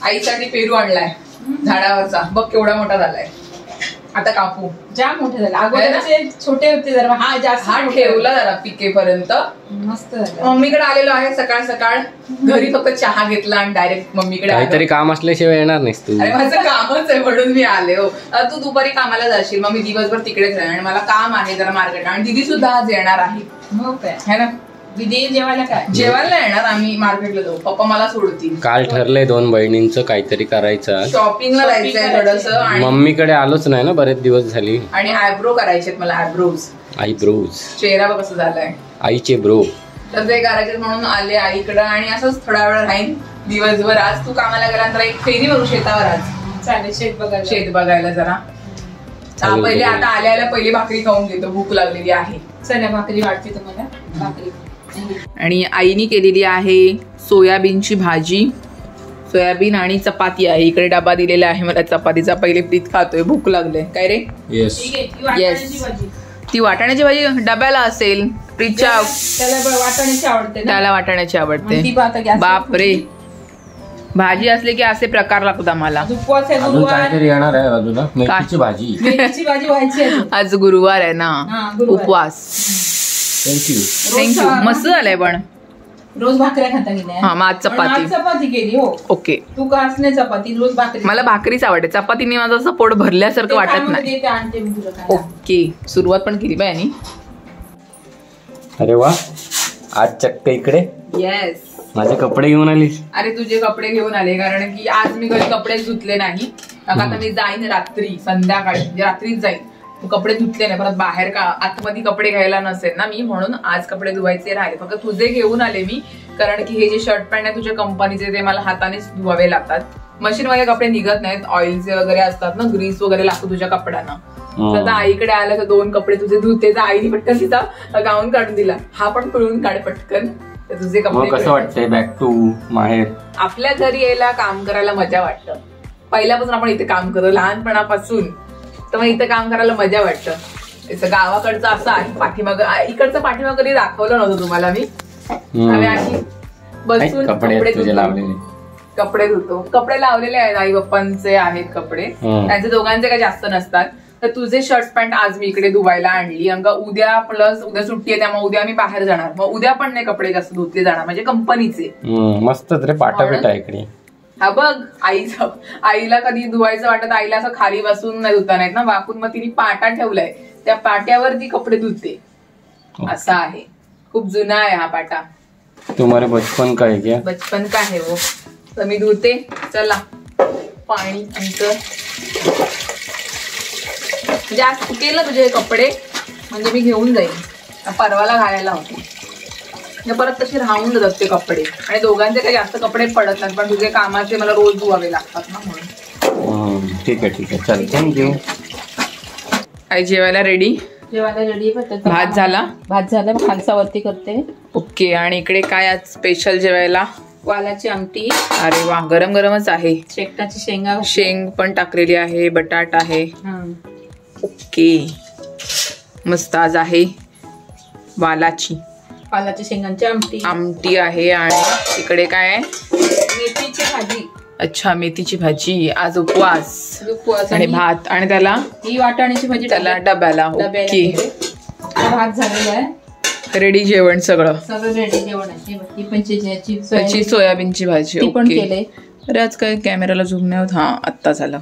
आईसाठी पेरू आणलाय झाडावरचा, बघ केवढा मोठा झालाय. आता कापू. जाम मोठे झाले, अगोदरचे छोटे होते जरा. हा जास्त हा ठेवला जरा पिकेपर्यंत. मस्त झालं. मम्मीकडे आलेलो आहे सकाळ सकाळ. घरी फक्त चहा घेतला आणि डायरेक्ट मम्मीकडे. काहीतरी काम असल्याशिवाय येणार नाहीस तू. अरे माझं कामच आहे म्हणून मी आले. हो तू दुपारी कामाला जाशील, मग मी दिवसभर तिकडेच राहील आणि मला काम आहे जरा मार्केट. आणि दीदी सुद्धा आज येणार आहे. मग काय है ना. दीदी जेवायला काय? जेवायला येणार, आम्ही मार्केटला जाऊ. पप्पा मला सोडतील. काल ठरलंय 2 बहिणींचं काहीतरी करायचं. शॉपिंगला जायचंय थोडस. मम्मीकडे आलोच नाही ना बरेच दिवस झाली. आणि आयब्रो करायचे मला. आयब्रोज. चेहरा बघ कसं झालाय. आईचे ब्रो. तर ते करायचे म्हणून आले आईकडं. आणि असंच थोडा वेळ राहीन दिवसभर. आज तू कामाला गेल्यानंतर एक फेरी मारू शेतावर. आज चालेल. शेत बघायला जरा. पहिले आता आल्या पहिली भाकरी खाऊन घेतो, भूक लागलेली आहे. चला भाकरी वाटते तुम्हाला. भाकरी. आणि आईनी केलेली आहे सोयाबीनची भाजी. सोयाबीन आणि चपाती आहे. इकडे डबा दिलेला आहे मला चपातीचा. पहिले प्रीत खातोय, भूक लागले. काय रे? येस. ती वाटाण्याची भाजी डब्याला असेल. प्रीतच्या वाटाण्याची आवडते. त्याला वाटाण्याची आवडते. बाप रे, भाजी असले की असे प्रकार लागतात आम्हाला. काहीतरी येणार आहे बाजूला. मेथीची भाजी. व्हायची. आज गुरुवार आहे ना, उपवास. थँक्यू. मस्त झालंय. पण रोज भाकऱ्या खाता की नाही? हा, मग चपाती केली. हो ओके. तू खास नाही चपाती, रोज भाकरी. मला भाकरीच आवडते. चपातीने माझं असं पोट भरल्यासारखं वाटत नाही. ओके. सुरुवात पण केली बाय यांनी. अरे वा, आज चक्क इकडे. येस. माझे कपडे घेऊन आलीस? अरे तुझे कपडे घेऊन आले, कारण की आज मी घरी कपडे धुतले नाही. आता मी जाईन रात्री, संध्याकाळी म्हणजे रात्रीच जाईन. कपडे धुतले नाही, परत बाहेर का आतमध्ये कपडे घ्यायला नसेल ना मी, म्हणून आज कपडे धुवायचे राहिले. फक्त तुझे घेऊन आले मी, कारण की हे जे शर्ट पॅन्ट आहे तुझ्या कंपनीचे ते मला हातानेच धुवावे लागतात. मशीन मध्ये कपडे निघत नाहीत. ऑइलचे वगैरे असतात ना, ग्रीस वगैरे लागतो तुझ्या कपड्यांना. तर आईकडे आलं तर 2 कपडे तुझे धुते. तर आईने पटकन तिचा गाऊन काढून दिला. हा पण पिळून काढ पटकन. तर तुझे कपडे. कसं वाटतंय बॅक टू माहेर? आपल्या घरी यायला काम करायला मजा वाटतं. पहिल्यापासून आपण इथे काम करतो, लहानपणापासून. तर मग इथं काम करायला मजा वाटतं. गावाकडचं असं आहे. पाठीमाग इकडचं पाठीमाग कधी दाखवलं नव्हतं तुम्हाला मी. आम्ही बसून कपडे धुतो. कपडे लावलेले आहेत, आई बाप्पांचे आहेत कपडे. त्यांचे दोघांचे काही जास्त नसतात. तर तुझे शर्ट पॅन्ट आज मी इकडे धुवायला आणली. उद्या प्लस उद्या सुट्टी आहे, त्यामुळे उद्या मी बाहेर जाणार. मग उद्या पण नाही कपडे जास्त धुतले जाणार, म्हणजे कंपनीचे. मस्त रे, पाटापेटा इकडे. हा बघ, आईला कधी धुवायचं वाटत, आईला असं खाली बसून नाही धुता नाहीत ना, वाकून. मग तिने पाटा ठेवलाय, त्या पाट्यावर ती कपडे धुते. असं आहे. खूप जुना आहे हा पाटा. तुम्हारे बचपन का है क्या? बचपन का है वो. तर मी धुते. चला पाणी आमचं. म्हणजे आज सुकेल ना तुझे कपडे, म्हणजे मी घेऊन जाईन. परवाला घालायला होते, परत तशी राहून जातात ते कपडे. आणि दोघांचे काही जास्त कपडे पडत नाहीत, पण तुझे कामाचे मला रोज धुवावे लागतात ना, म्हणून. ठीक आहे चल, थँक्यू. आई जेवायला रेडी. भात झाला. खालचा वरती करते. ओके. आणि इकडे काय आज स्पेशल जेवायला? वालाची आमटी. अरे वा, गरम गरमच आहे. शेंगटाची शेंग पण टाकलेली आहे, बटाटा आहे. ओके, मस्त. आज आहे वालाची शेंगांची आमटी आहे. आणि इकडे काय आहे? मेथीची भाजी. अच्छा, मेथीची भाजी. आज उपवास. आणि भात. आणि त्याला ही वाटाण्याची भाजी त्याला डब्याला. ओके. भात झालेला आहे. रेडी जेवण सगळं रेडी जेवण आहे. सोयाबीनची भाजी पण केले. अरे आज काय कॅमेराला झूम नाही होत. हा, आत्ता झालं.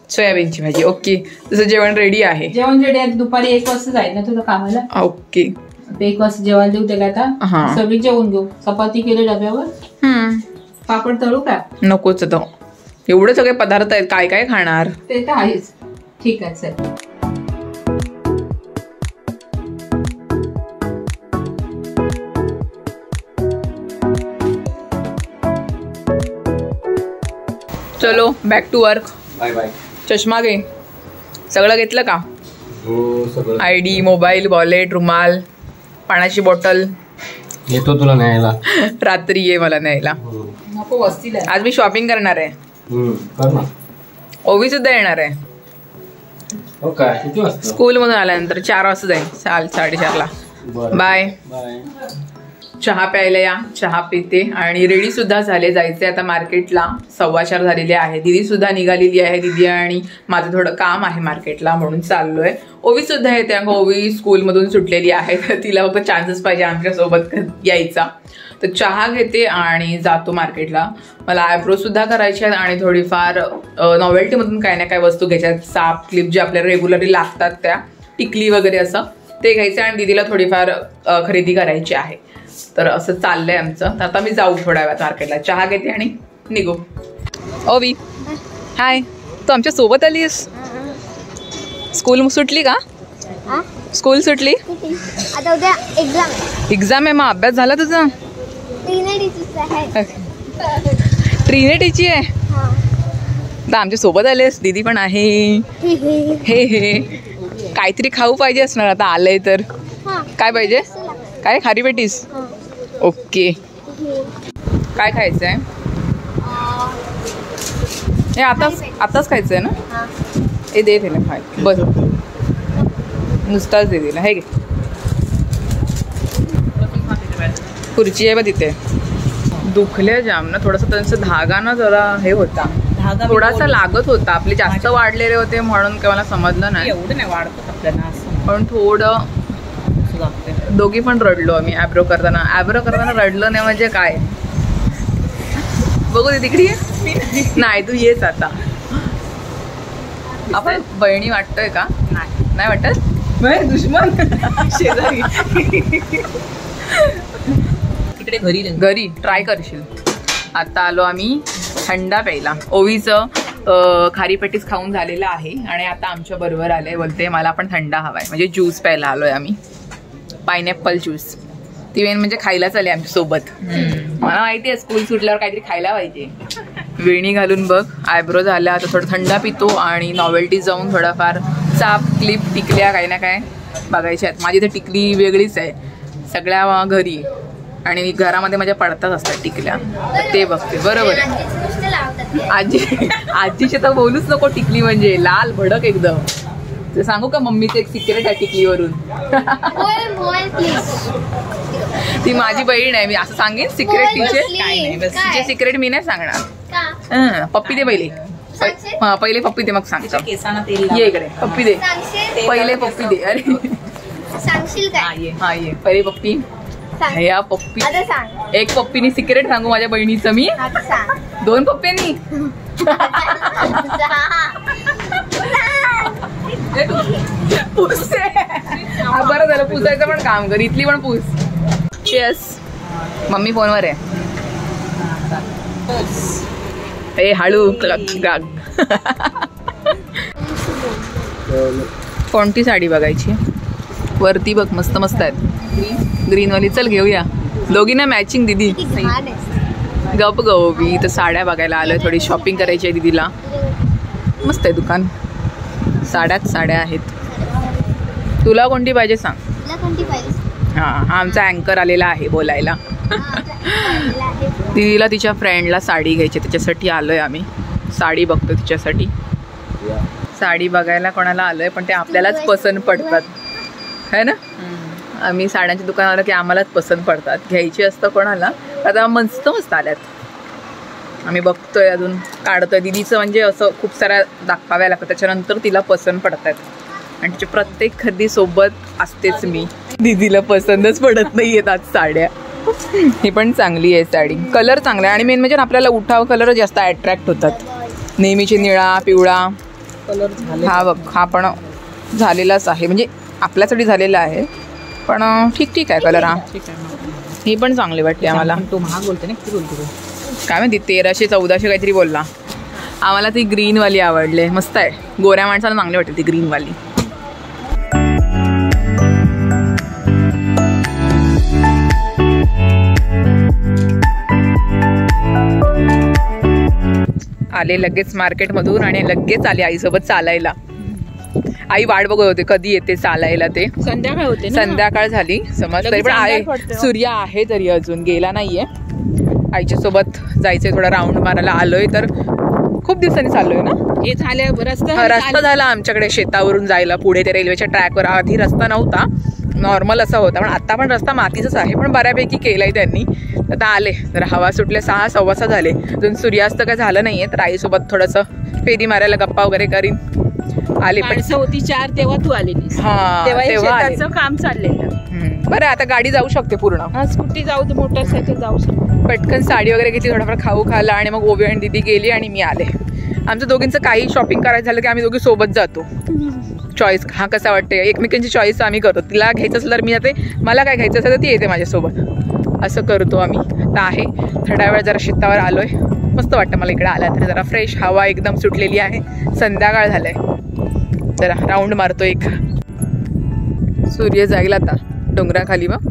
सोयाबीनची भाजी. ओके. तसं जेवण रेडी आहे. जेवण रेडी आहे. दुपारी 1 वाजता जाईल ना तुला कामाला. ओके. 1 वाजता जेवायला देऊ त्याला. आता सगळी जेवून घेऊ. चपाती केली डब्यावर. पापड तळू का? नकोच. तो एवढे सगळे पदार्थ आहेत, काय काय खाणार? ते तर आहेच. ठीक आहे, चल. चलो back to work. Bye bye. चष्मा घे. सगळं घेतलं का? हो, सगळं. ID, मोबाईल, वॉलेट, रुमाल, पाण्याची बॉटल. येतो तुला न्यायला. रात्री ये मला न्यायला. नको, वस्तीला. आज मी शॉपिंग करणार आहे. ओवी सुद्धा येणार आहे. किती वाजता? स्कूल मधून आल्यानंतर 4 वाजता जाईल. 4:30ला. बाय. चहा प्यायला या, चहा पिते आणि रेडी सुद्धा झाले, जायचे आता मार्केटला. 4:15 झालेले आहे. दीदी सुद्धा निघालेली आहे. दीदी आणि माझं थोडं काम आहे मार्केटला म्हणून चाललोय. ओवी सुद्धा येते. ओवी स्कूलमधून सुटलेली आहे तर तिला फक्त चान्सेस पाहिजे आमच्यासोबत यायचा. तर चहा घेते आणि जातो मार्केटला. मला आयब्रो सुद्धा करायचे आहेत आणि थोडीफार नॉवेल्टीमधून काही ना काही वस्तू घ्यायच्या आहेत. साप क्लिप जे आपल्याला रेग्युलरली लागतात त्या, टिकली वगैरे असं ते घ्यायचं आणि दीदीला थोडीफार खरेदी करायची आहे. तर असं चाललंय आमचं. तर आता मी जाऊ थोड्या वेळात मार्केटला, चहा घेते आणि निघू. ओवी हाय, तू आमच्या सोबत आलीस? स्कूल सुटली का? स्कूल सुटली? आता उद्या एक्झाम आहे. मग अभ्यास झाला तुझा? ट्रिनिटीची आहे. तर आमच्या सोबत आलेस. दीदी पण आहे. हे हे काहीतरी खाऊ पाहिजे असणार आता आलंय तर. काय पाहिजे? काय खारी पेटीस? ओके. काय खायचं आहे? हे आताच खायचं आहे ना? हे दे ना खाय. बस नुसताच दे दिला. हे घे. खुर्ची आहे बघ तिथे. दुखल्या जाम ना थोडंसं. त्यांचं धागा ना जरा हे होता, थोडासा लागत होता. आपले जास्त वाढलेले होते म्हणून काय मला समजलं नाही. एवढं नाही वाढत आपल्याला, पण थोडं. दोघी पण रडलो आम्ही ॲब्रो करताना. ॲब्रो करताना रडलं नाही म्हणजे काय? बघू दे तिकडे. नाही तू येच आता. आपण बहिणी वाटतोय का? नाही वाटत? दुश्मन शेजारी. तिकडे घरी ट्राय करशील. आता आलो आम्ही थंडा प्यायला. ओवीचं खारी पेटीस खाऊन झालेलं आहे आणि आता आमच्या बरोबर आलंय. बोलते मला पण थंडा हवाय, म्हणजे ज्यूस प्यायला आलोय आम्ही. Pineapple juice. ती मेन म्हणजे खायलाच आले आमच्या सोबत. मला माहिती आहे स्कूल सुटल्यावर काहीतरी खायला पाहिजे. वेणी घालून बघ. आयब्रो झाल्या. आता थोडं थंडा पितो आणि नॉवेल्टी जाऊन थोडाफार चाप क्लिप टिकल्या काही ना काय बघायच्या आहेत. माझी तर टिकली वेगळीच आहे सगळ्या घरी आणि घरामध्ये माझ्या पडताच असतात टिकल्या. ते बघते. बरोबर आहे. आजीचे तर बोलूच नको. टिकली म्हणजे लाल भडक एकदम. ते सांगू का मम्मीचं एक सिक्रेट आहे टिकलीवरून? ती माझी बहीण आहे. मी असं सांगेन सिक्रेट तिचे सिक्रेट मी नाही सांगणार. पप्पी दे पहिले. पहिले पप्पी दे मग सांगतो. ये इकडे पप्पी दे. पहिले पप्पी दे. अरे सांगशील काय? हा ये पहिले पप्पी. या पप्पी. एक पप्पीनी सिक्रेट सांगू माझ्या बहिणीचं मी. 2 पप्प्यांनी. बरं झालं पुसायचं पण काम कर. इथली पण पूस. चेस. मम्मी फोनवर आहे. ए हळू. कोणती साडी बघायची? वरती बघ मस्त मस्त आहेत. ग्रीनवाली. चल घेऊया दोघींना मॅचिंग. दीदी गप गवी. तर साड्या बघायला आलोय. थोडी शॉपिंग करायची आहे दीदीला. मस्त आहे दुकान. साड्याच साड्या आहेत. तुला कोणती पाहिजे सांग. हा आमचा अँकर आलेला आहे बोलायला. दीदीला तिच्या फ्रेंडला साडी घ्यायची, त्याच्यासाठी आलोय आम्ही. साडी बघतो तिच्यासाठी. साडी बघायला कोणाला आलोय पण ते आपल्यालाच पसंत पडतात है ना. आम्ही साड्यांच्या दुकानात आलो की आम्हालाच पसंत पडतात. घ्यायची असतं कोणाला. आता मस्त मस्त आल्यात. आम्ही बघतोय अजून काढतोय. दीदीचं म्हणजे असं खूप साऱ्या दाखवाव्या लागतात त्याच्यानंतर तिला पसंत पडतात आणि तिच्या प्रत्येक खरेदीसोबत असतेच मी. दीदीला पसंतच पडत नाही आहेत आज साड्या. ही पण चांगली आहे साडी. कलर चांगला आहे आणि मेन म्हणजे आपल्याला उठाव कलर जास्त अट्रॅक्ट होतात. नेहमीचे निळा पिवळा कलर. हा बघ हा पण झालेलाच आहे म्हणजे आपल्यासाठी झालेला आहे पण ठीक ठीक आहे कलर. हा ही पण चांगली वाटते आम्हाला. तो महाग बोलते ना. किती बोलतो काय माहिती 1300-1400 काहीतरी बोलला. आम्हाला ती ग्रीनवाली आवडली. मस्त आहे. गोऱ्या माणसाला चांगली वाटते ती ग्रीनवाली. आले लगेच मार्केटमधून आणि लगेच आले आईसोबत चालायला. आई वाट बघत होते कधी येते चालायला. ते संध्याकाळ होते. संध्याकाळ झाली समज तरी पण आहे. सूर्य आहे तरी अजून गेला नाहीये. आईच्या सोबत जायचंय थोडा राऊंड मारायला. आलोय तर खूप दिवसांनी चाललोय ना. हे झालं रस्ता झाला आमच्याकडे शेतावरून जायला पुढे ते रेल्वेच्या ट्रॅकवर. आधी रस्ता नव्हता नॉर्मल असा होता, पण आता पण रस्ता मातीचाच आहे, पण बऱ्यापैकी केलाय त्यांनी. आता आले जरा हवा सुटले, 6 सव्वा 6 झाले, अजून सूर्यास्त काय झालं नाहीये. तर आईसोबत थोडंसं फेरी मारायला गप्पा वगैरे करीन. आले पण होती 4 तेव्हा तू आलेलीस. हा तेव्हा आले. शेताचं काम चाललेलं. बरं आता गाडी जाऊ शकते पूर्ण. हा स्कूटी जाऊ दे, मोटरसायकल जाऊ शकते. पटकन साडी वगैरे घेतली, थोडाफार खाऊ खाल्ला आणि मग ओवी आणि दीदी गेली आणि मी आले. आमचं दोघींचं काही शॉपिंग करायचं झालं की आम्ही दोघी सोबत जातो. चॉईस हा कसा वाटते, एकमेकांची चॉईस आम्ही करतो. तिला घ्यायचं असलं तर मी जाते, मला काय घ्यायचं असेल तर ती येते माझ्यासोबत. असं करतो आम्ही. तर आहे थोड्या वेळ जरा शेतावर आलोय, मस्त वाटतं मला इकडे आला तर. जरा फ्रेश हवा एकदम सुटलेली आहे, संध्याकाळ झालंय. जरा राऊंड मारतो एक. सूर्य जाईल आता डोंगराखाली. मग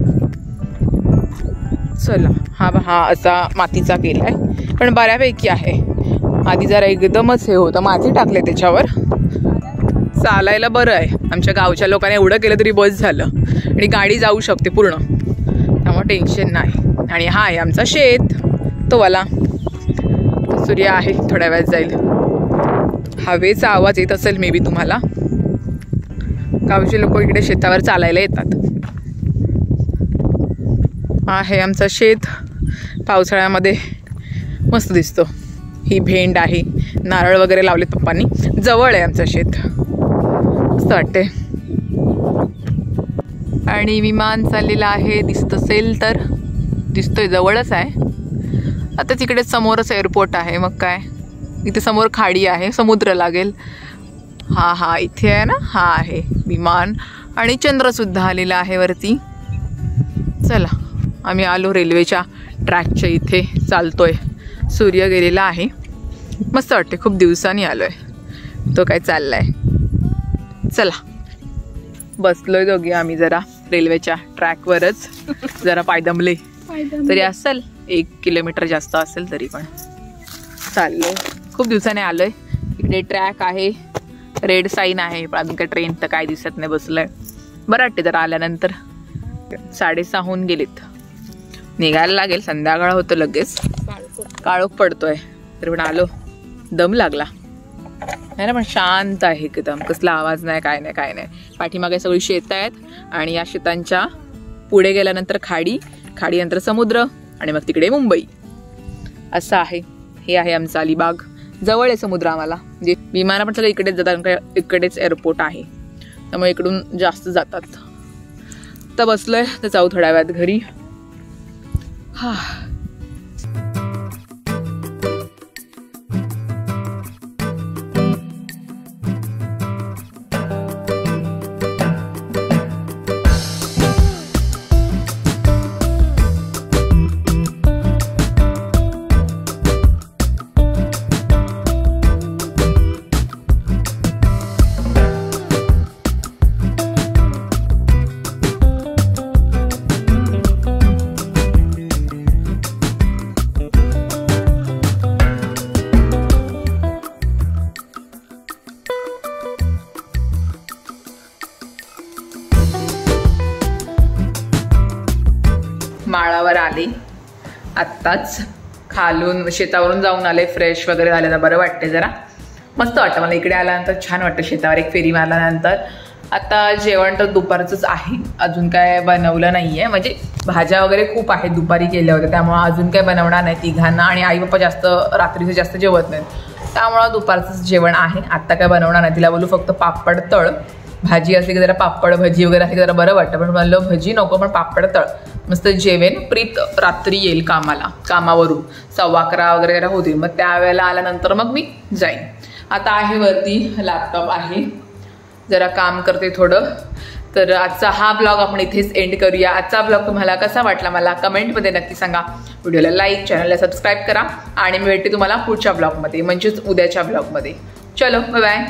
चला हा असा मातीचा केलाय, पण बऱ्यापैकी आहे. आधी जरा एकदमच हे होतं, माती टाकले त्याच्यावर. चालायला बरं आहे. आमच्या गावच्या लोकांनी एवढं केलं तरी बस झालं, आणि गाडी जाऊ शकते पूर्ण, त्यामुळे टेन्शन नाही. आणि हा आहे आमचा शेत, तो वाला. सूर्य आहे, थोड्या वेळात जाईल. हवेचा आवाज येत असेल मे बी तुम्हाला. गावचे लोक इकडे शेतावर चालायला येतात. आहे आमचं शेत, पावसाळ्यामध्ये मस्त दिसतो. ही भेंड आहे, नारळ वगैरे लावलेत पप्पांनी. जवळ आहे आमचं शेत, मस्त वाटते. आणि विमान चाललेलं आहे, दिसत असेल तर. दिसतोय, जवळच आहे. आता तिकडे समोरच एअरपोर्ट आहे. मग काय, इथे समोर खाडी आहे, समुद्र लागेल. हा इथे आहे ना, हा आहे विमान. आणि चंद्रसुद्धा आलेला आहे वरती. चला आम्ही आलो रेल्वेच्या ट्रॅकच्या इथे, चालतोय. सूर्य गेलेला आहे, मस्त वाटते. खूप दिवसांनी आलोय, तो काय चाललाय. चला बसलोय दोघी आम्ही जरा रेल्वेच्या ट्रॅकवरच. जरा पायदमले तरी असेल, 1 किलोमीटर जास्त असेल तरी पण चाललोय. खूप दिवसाने आलोय. इकडे ट्रॅक आहे, रेड साईन आहे, पण अजून काय ट्रेन तर काय दिसत नाही. बसलोय, बरं वाटते जरा आल्यानंतर. 6:30 होऊन गेलेत, निघायला लागेल. संध्याकाळ होतं, लगेच काळोख पडतोय. तरी पण आलो, दम लागला आहे ना. पण शांत आहे एकदम, कसला आवाज नाही, काय नाही. पाठीमागे सगळी शेतं आहेत, आणि या शेतांच्या पुढे गेल्यानंतर खाडीनंतर समुद्र, आणि मग तिकडे मुंबई. असं आहे. हे आहे आमचं अलिबाग. जवळ आहे समुद्र आम्हाला, म्हणजे विमानं पण सगळं इकडेच जातात, कारण इकडेच एअरपोर्ट आहे, त्यामुळे इकडून जास्त जातात. तर बसलोय, तर जाऊ थोड्या वेळात घरी. माळावर आले आत्ताच, खालून शेतावरून जाऊन आले, फ्रेश वगैरे झाले. तर बरं वाटते, जरा मस्त वाटतं मला इकडे आल्यानंतर. छान वाटतं शेतावर एक फेरी मारल्यानंतर. आता जेवण तर दुपारचंच आहे, अजून काय बनवलं नाही आहे. म्हणजे भाज्या वगैरे खूप आहेत, दुपारी केल्या होत्या, त्यामुळं अजून काय बनवणार नाही तिघांना. आणि आई पप्पा जास्त रात्रीचं जास्त जेवत नाहीत, त्यामुळं दुपारचंच जेवण आहे. आत्ता काय बनवणार नाही. तिला बोलू फक्त पापड तळ. भाजी असली की जरा पापड भजी वगैरे असली की जरा बरं वाटतं, पण म्हणलं भजी नको, पण पापड तळ. मस्त जेवेन. प्रीत रात्री येईल कामावरून 11:15 वगैरे जरा होतील, मग त्यावेळेला आल्यानंतर मग मी जाईन. आता आहे वरती, लॅपटॉप आहे, जरा काम करते थोडं. तर आजचा हा ब्लॉग आपण इथेच एंड करूया. आजचा ब्लॉग तुम्हाला कसा वाटला मला कमेंटमध्ये नक्की सांगा. व्हिडिओला लाईक, चॅनलला सबस्क्राईब करा, आणि मी भेटते तुम्हाला पुढच्या ब्लॉगमध्ये, म्हणजेच उद्याच्या ब्लॉगमध्ये. चलो बाय बाय.